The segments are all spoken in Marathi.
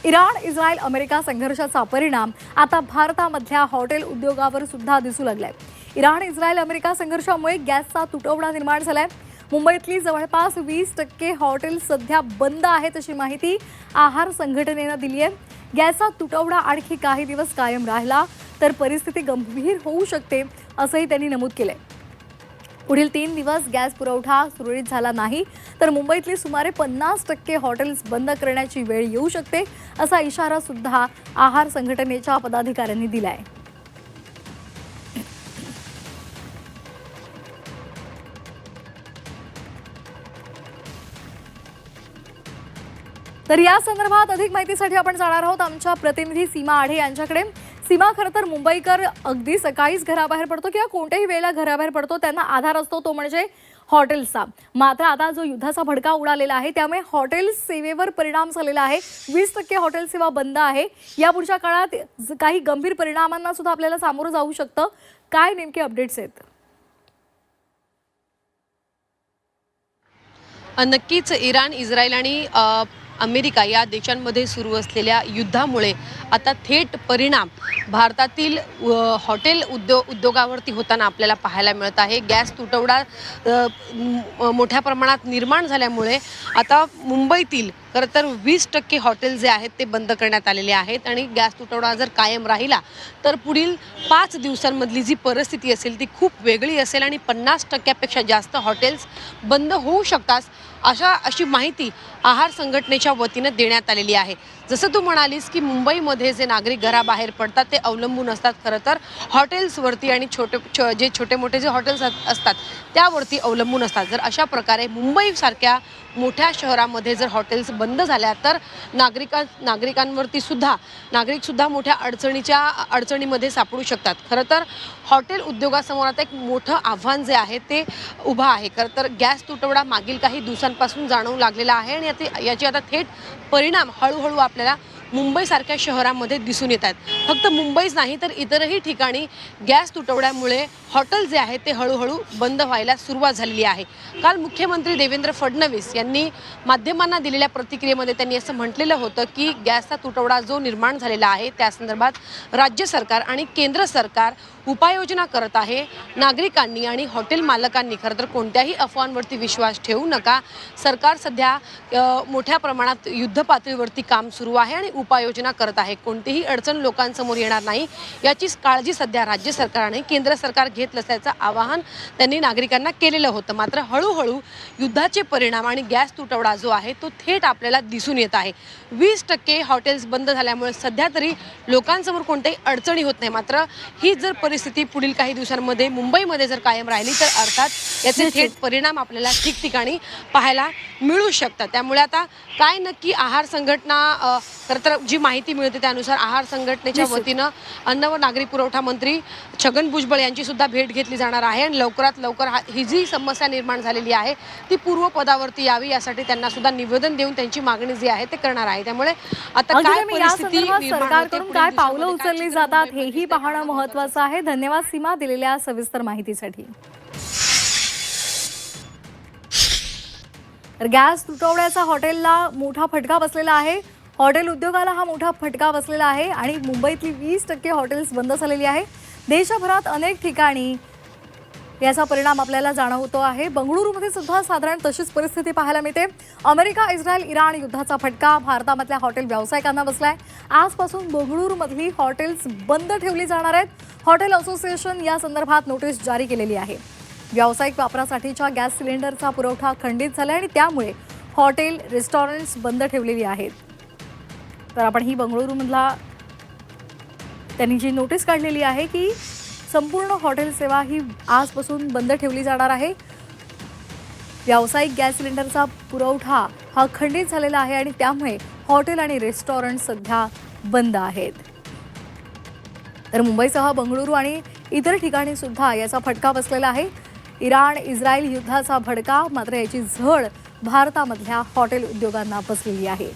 इराण, इस्रायल, अमेरिका संघर्षाचा परिणाम आता भारतामधल्या हॉटेल उद्योगावर सुद्धा दिसू लागलाय। इराण, इस्रायल, अमेरिका संघर्षामुळे गॅसचा तुटवडा निर्माण झालाय। मुंबईतली जवळपास 20% हॉटेल सध्या बंद आहेत अशी माहिती आहार संघटनेने दिली आहे। गॅसचा तुटवडा आणखी काही दिवस कायम राहिला तर परिस्थिती गंभीर होऊ शकते असंही त्यांनी नमूद केलंय। पुढील 3 दिवस गॅस पुरवठा सुरळीत झाला नाही तर मुंबईतली सुमारे 50% हॉटेल्स बंद करण्याची वेळ येऊ शकते असा इशारा सुद्धा आहार संघटनेच्या पदाधिकाऱ्यांनी दिलाय। तर या संदर्भात अधिक माहितीसाठी आपण जाणार आहोत आमच्या प्रतिनिधी सीमा आढे यांच्याकडे। सीमा, खरं तर मुंबईकर अगदी सकाळीच घराबाहेर पडतो किंवा कोणत्याही वेळेला घराबाहेर पडतो त्यांना आधार असतो तो म्हणजे हॉटेल्सचा। मात्र आता जो युद्धाचा भडका उडालेला आहे त्यामुळे हॉटेल सेवेवर परिणाम झालेला आहे। 20% हॉटेल सेवा बंद आहे। यापुढच्या काळात काही गंभीर परिणामांना सुद्धा आपल्याला सामोरं जाऊ शकतं। काय नेमके अपडेट्स आहेत? नक्कीच इराण, इस्रायल आणि अमेरिका या देशांमध्ये सुरू असलेल्या युद्धामुळे आता थेट परिणाम भारतातील हॉटेल उद्योगावरती होताना आपल्याला पाहायला मिळत आहे। गॅस तुटवडा मोठ्या प्रमाणात निर्माण झाल्यामुळे आता मुंबईतील खरं तर 20% हॉटेल जे आहेत ते बंद करण्यात आलेले आहेत आणि गॅस तुटवडा जर कायम राहिला तर पुढील 5 दिवसांमधली जी परिस्थिती असेल ती खूप वेगळी असेल आणि 50%पेक्षा जास्त हॉटेल्स बंद होऊ शकतात अशी माहिती आहार संघटनेच्या वतीने देण्यात आलेली आहे। जसं तू म्हणालीस की मुंबईमध्ये जे नागरिक घराबाहेर पडतात ते अवलंबून असतात खरं तर हॉटेल्सवरती आणि छोटे मोठे जे हॉटेल्स असतात त्यावरती अवलंबून असतात। जर अशा प्रकारे मुंबईसारख्या मोठ्या शहरामध्ये जर हॉटेल्स बंद झाल्या तर नागरिकांवरती सुद्धा मोठ्या अडचणीमध्ये सापडू शकतात। खरं तर हॉटेल उद्योगासमोर आता एक मोठं आव्हान जे आहे ते उभं आहे। खरं तर गॅस तुटवडा मागील काही दिवसांपासून जाणवू लागलेला आहे आणि याची आता थेट परिणाम हळूहळू आपल्याला मुंबईसारख्या शहरामध्ये दिसून येत आहेत। फक्त मुंबईच नाही तर इतरही ठिकाणी गॅस तुटवड्यामुळे हॉटेल जे आहे ते हळूहळू बंद व्हायला सुरुवात झालेली आहे। काल मुख्यमंत्री देवेंद्र फडणवीस यांनी माध्यमांना दिलेल्या प्रतिक्रियेमध्ये त्यांनी असं म्हटलेलं होतं की गॅसचा तुटवडा जो निर्माण झालेला आहे त्या संदर्भात राज्य सरकार आणि केंद्र सरकार उपाययोजना करत आहे। नागरिकांनी आणि हॉटेल मालकांनी खरं तर कोणत्याही अफवांवरती विश्वास ठेवू नका। सरकार सध्या मोठ्या प्रमाणात युद्ध पातळीवरती काम सुरू आहे आणि उपाययोजना करत आहे। कोणतीही अडचण लोकांसमोर येणार नाही याची काळजी सध्या राज्य सरकार आणि केंद्र सरकार घेत असल्याचं आवाहन त्यांनी नागरिकांना केलेलं होतं। मात्र हळूहळू युद्धाचे परिणाम आणि गॅस तुटवडा जो आहे तो थेट आपल्याला दिसून येत आहे। 20% हॉटेल्स बंद झाल्यामुळे सध्या तरी लोकांसमोर कोणत्याही अडचणी होत नाही। मात्र ही जर परिस्थिती पुढील काही दिवसांमध्ये मुंबईमध्ये जर कायम राहिली तर अर्थात याचे थेट परिणाम आपल्याला ठिकठिकाणी पाहायला मिळू शकतात। त्यामुळे आता काय नक्की आहार संघटना खरं तर जी माहिती मिळते त्यानुसार आहार संघटनेच्या वतीनं अन्न व नागरी पुरवठा मंत्री छगन भुजबळ यांची सुद्धा भेट घेतली जाणार आहे आणि लवकरात लवकर ही जी समस्या निर्माण झालेली आहे ती पूर्वपदावरती यावी यासाठी त्यांना सुद्धा निवेदन देऊन त्यांची मागणी जी आहे ते करणार आहे। त्यामुळे आता काय परिस्थिती सरकारकडून काय पावलं उचलली जातात हेही पाहणं महत्त्वाचं आहे। धन्यवाद सीमा दिलेल्या सविस्तर माहितीसाठी। गॅस तुटवड्याचा हॉटेलला मोठा फटका बसलेला आहे। हॉटेल उद्योगाला हा मोठा फटका बसलेला आहे आणि मुंबईतली 20% हॉटेल्स बंद झालेली आहे। देशभरात अनेक ठिकाणी याचा परिणाम आपल्याला जाणवतो आहे। बंगळुरूमध्ये सुद्धा साधारण तशीच परिस्थिती पाहायला मिळते। अमेरिका, इस्रायल, इराण युद्धाचा फटका भारतामधल्या हॉटेल व्यावसायिकांना बसलाय। आजपासून बंगळुरूमधली हॉटेल्स बंद ठेवली जाणार आहेत। हॉटेल असोसिएशन या संदर्भात नोटीस जारी केलेली आहे। व्यावसायिक वापरासाठीच्या गॅस सिलेंडरचा पुरवठा खंडित झाला आणि त्यामुळे हॉटेल, रेस्टॉरंट्स बंद ठेवलेली आहेत। तर आपण ही बंगळुरूमधला त्यांनी जी नोटीस काढलेली आहे की संपूर्ण हॉटेल सेवा ही आजपासून बंद ठेवली जाणार आहे। व्यावसायिक गॅस सिलेंडरचा पुरवठा हा खंडित झालेला आहे आणि त्यामुळे हॉटेल आणि रेस्टॉरंट सध्या बंद आहेत। तर मुंबईसह बंगळुरू आणि इतर ठिकाणी सुद्धा याचा फटका बसलेला आहे। इराण, इस्रायल युद्धाचा भडका मात्र याची झळ भारतामधल्या हॉटेल उद्योगांना बसलेली आहे।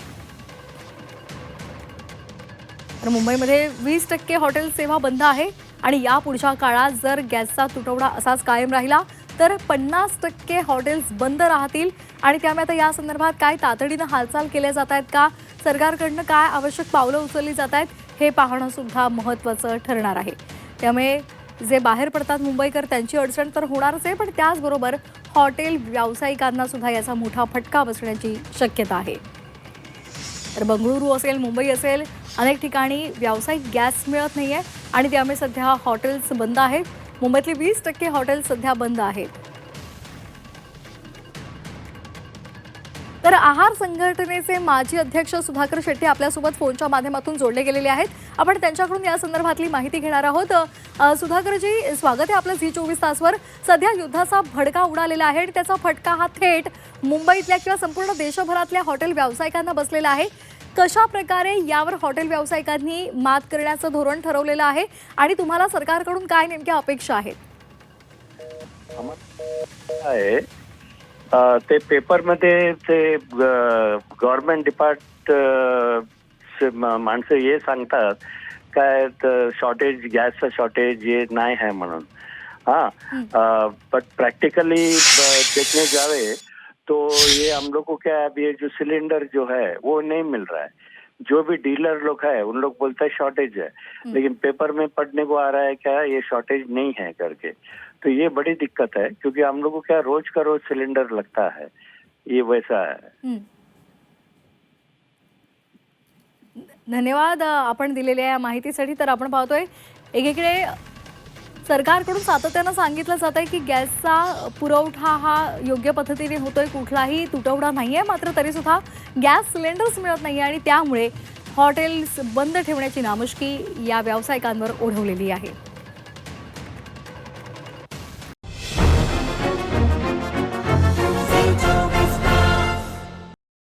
तर मुंबईमध्ये 20% हॉटेल सेवा बंद आहे आणि या पुढच्या काळात जर गॅसचा तुटवडा असाच कायम राहिला तर 50% हॉटेल्स बंद राहतील आणि त्यामुळे आता या संदर्भात काय तातडीने हालचाल केल्या जात आहेत का सरकारकडनं काय आवश्यक पावलं उचलली जात आहेत हे पाहणं सुद्धा महत्त्वाचं ठरणार आहे. त्यामुळे जे बाहेर पडतात मुंबईकर त्यांची अडचण तर होणारच आहे, पण त्याचबरोबर हॉटेल व्यावसायिकांना सुद्धा याचा मोठा फटका बसण्याची शक्यता आहे. तर बंगळुरू असेल, मुंबई असेल, अनेक ठिकाणी व्यावसायिक गॅस मिळत नाही आहे आणि त्यामुळे सध्या हॉटेल्स बंद आहेत. मुंबईतली 20% हॉटेल्स सध्या बंद आहेत. तर आहार संघटनेचे माजी अध्यक्ष सुधाकर शेट्टी आपल्यासोबत फोनच्या माध्यमातून जोडले गेलेले आहेत. आपण त्यांच्याकडून या संदर्भातली माहिती घेणार आहोत. सुधाकरजी, स्वागत आहे आपलं झी 24 तासवर. सध्या युद्धाचा भडका उडालेला आहे आणि त्याचा फटका हा थेट मुंबईतल्या किंवा संपूर्ण देशभरातल्या हॉटेल व्यावसायिकांना बसलेला आहे. कशा प्रकारे यावर हॉटेल व्यावसायिकांनी मात करण्याचं धोरण ठरवलेलं आहे आणि तुम्हाला सरकारकडून काय नेमक्या अपेक्षा आहेत? आहे ते पेपरमध्ये ते गव्हर्नमेंट माणसं हे सांगतात काय शॉर्टेज, गॅसचं शॉर्टेज ये नाही है म्हणून. बट प्रैक्टिकली देखने जावे तो ये हम लोग को क्या अब ये जो सिलेंडर जो है वो नहीं मिल रहा है. जो भी डीलर लोग है उन लोग बोलते हैं शॉर्टेज है, लेकिन पेपर में पढ़ने को आ रहा है क्या ये शॉर्टेज नहीं है करके. तो ये बड़ी दिक्कत है क्योंकि हम लोग को क्या रोज का रोज सिलेंडर लगता है, ये वैसा है. धन्यवाद आपण दिलेल्या या माहितीसाठी. तर आपण पाहतोय एकीकडे सरकारकडून सातत्यानं सांगितलं जात आहे की गॅसचा पुरवठा हा योग्य पद्धतीने होतोय, कुठलाही तुटवडा नाही आहे, मात्र तरीसुद्धा गॅस सिलेंडर्स मिळत नाही आणि त्यामुळे हॉटेल्स बंद ठेवण्याची नामुष्की या व्यावसायिकांवर ओढवलेली आहे.